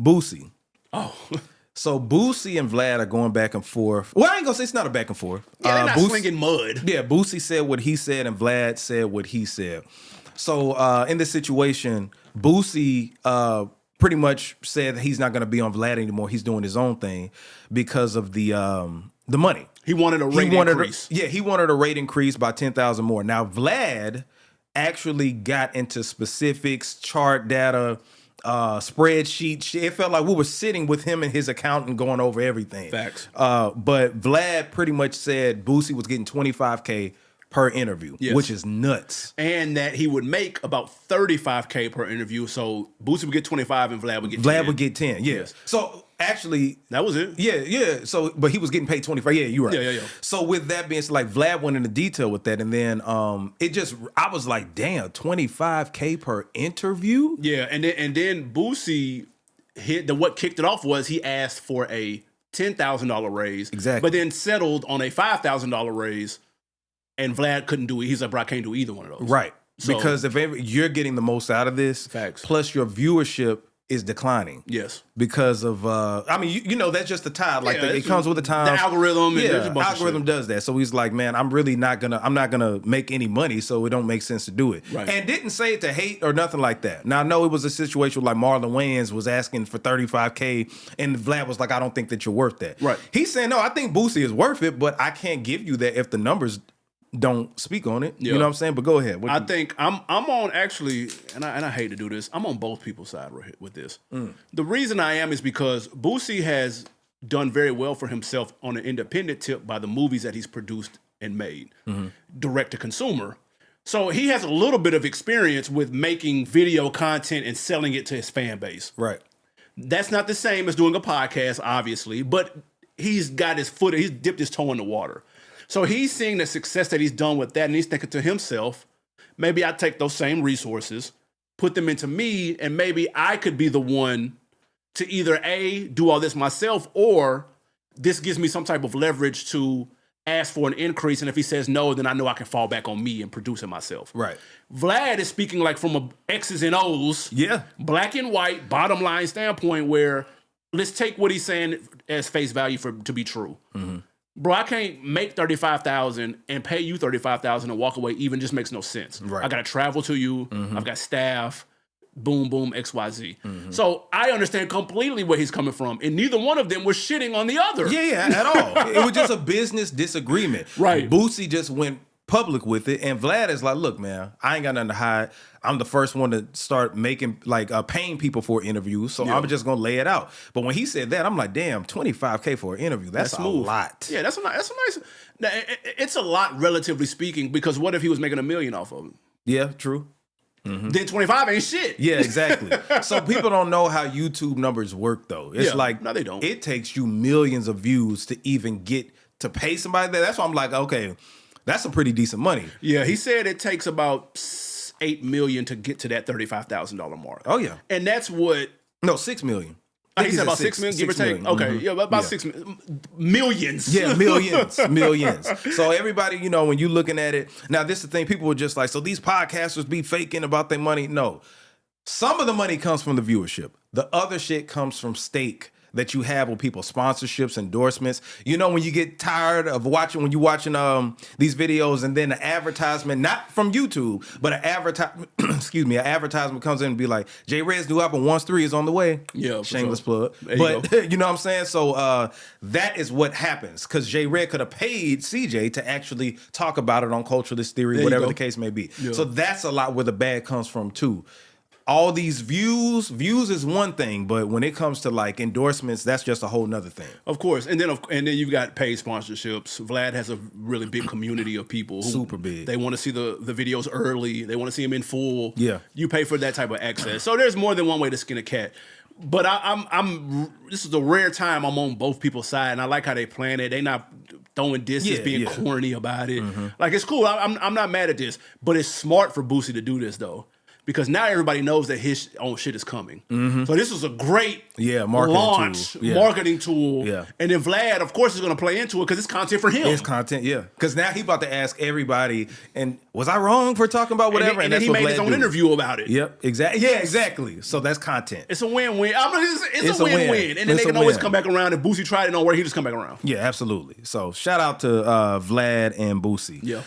Boosie. Oh. So Boosie and Vlad are going back and forth. Well, I ain't gonna say it's not a back and forth. Yeah, they're not slinging mud. Yeah, Boosie said what he said and Vlad said what he said. So in this situation, Boosie pretty much said that he's not going to be on Vlad anymore. He's doing his own thing because of the money. He wanted a rate increase. He wanted a rate increase by 10,000 more. Now Vlad actually got into specifics, chart data, spreadsheet. It felt like we were sitting with him and his accountant going over everything. Facts. But Vlad pretty much said Boosie was getting $25K per interview, which is nuts. And that he would make about $35K per interview. So Boosie would get 25 and Vlad would get 10. Vlad would get 10, yes. So actually, that was it. Yeah. So, but he was getting paid 25. Yeah, you're right. Yeah. So with that being said, like Vlad went into detail with that, and then I was like, damn, $25K per interview. Yeah, and then Boosie what kicked it off was he asked for a $10,000 raise, exactly, but then settled on a $5,000 raise. And Vlad couldn't do it. He's like, bro, I can't do either one of those. Right. So, because if you're getting the most out of this, facts. Plus your viewership is declining. Yes. Because of, you know, that's just the time. Like it comes with the time. The algorithm. Yeah, the algorithm does that. So he's like, man, I'm not gonna make any money, so it don't make sense to do it. Right. And didn't say it to hate or nothing like that. Now I know it was a situation like Marlon Wayans was asking for $35K, and Vlad was like, I don't think that you're worth that. Right. He's saying, no, I think Boosie is worth it, but I can't give you that if the numbers don't speak on it. You know what I'm saying? But go ahead. I think I'm on actually, and I hate to do this, I'm on both people's side with this. The reason I am is because Boosie has done very well for himself on an independent tip by the movies that he's produced and made, direct to consumer. So he has a little bit of experience with making video content and selling it to his fan base. Right. That's not the same as doing a podcast, obviously, but he's dipped his toe in the water. So he's seeing the success that he's done with that, and he's thinking to himself, maybe I take those same resources, put them into me, and maybe I could be the one to either A, do all this myself, or this gives me some type of leverage to ask for an increase, and if he says no, then I know I can fall back on me and produce it myself. Right. Vlad is speaking like from a X's and O's, black and white, bottom line standpoint, where let's take what he's saying as face value to be true. Bro, I can't make $35,000 and pay you $35,000 and walk away. Even just makes no sense. Right. I got to travel to you. I've got staff. Boom, boom, XYZ. So I understand completely where he's coming from, and neither one of them was shitting on the other. Yeah, at all. It was just a business disagreement. Right. Boosie just went public with it, and Vlad is like, look, man, I ain't got nothing to hide. I'm the first one to start making paying people for interviews, so I'm just gonna lay it out. But when he said that, I'm like, damn, $25K for an interview, that's a lot. Yeah, that's a nice. It's a lot relatively speaking, because what if he was making $1 million off of it? Yeah, true. Then 25 ain't shit. Yeah, exactly. So people don't know how YouTube numbers work, though. It's no, they don't. It takes you millions of views to even get to pay somebody that. That's why I'm like, okay, that's some pretty decent money. Yeah, he said it takes about $8 million to get to that $35,000 mark. Oh yeah, and that's what. No, $6 million. He said about 6 million, give or take. Okay, yeah, about 6 millions. Yeah, millions. So everybody, you know, when you looking at it, now this is the thing, people were just like, so these podcasters be faking about their money. No, some of the money comes from the viewership. The other shit comes from stake that you have with people, sponsorships, endorsements. You know, when you get tired of watching these videos, and then an advertisement, not from YouTube, but an advertisement, an advertisement comes in and be like, J Red's new album 1-3 is on the way. Yeah, shameless plug. But you know what I'm saying? So that is what happens, because J Red could have paid CJ to actually talk about it on Culturalist Theory, whatever the case may be. Yeah. So that's a lot where the bag comes from too. All these views is one thing, but when it comes to like endorsements, that's just a whole nother thing. Of course, and then you've got paid sponsorships. Vlad has a really big community of people who super big. They want to see the videos early. They want to see them in full. Yeah, you pay for that type of access. So there's more than one way to skin a cat. But I'm this is a rare time I'm on both people's side, and I like how they plan it. They not throwing disses, being corny about it. Like, it's cool. I'm not mad at this, but it's smart for Boosie to do this though. because now everybody knows that his own shit is coming. So this was a great marketing tool. Yeah. And then Vlad, of course, is going to play into it because it's content for him. It's content, yeah. Because now he about to ask everybody, and was I wrong for talking about whatever? And then he made his own interview about it. Yep, exactly. Yeah, exactly. So that's content. It's a win-win. It's a win-win. And then they can always come back around. If Boosie tried it, don't worry, he just come back around. Yeah, absolutely. So shout out to Vlad and Boosie. Yeah.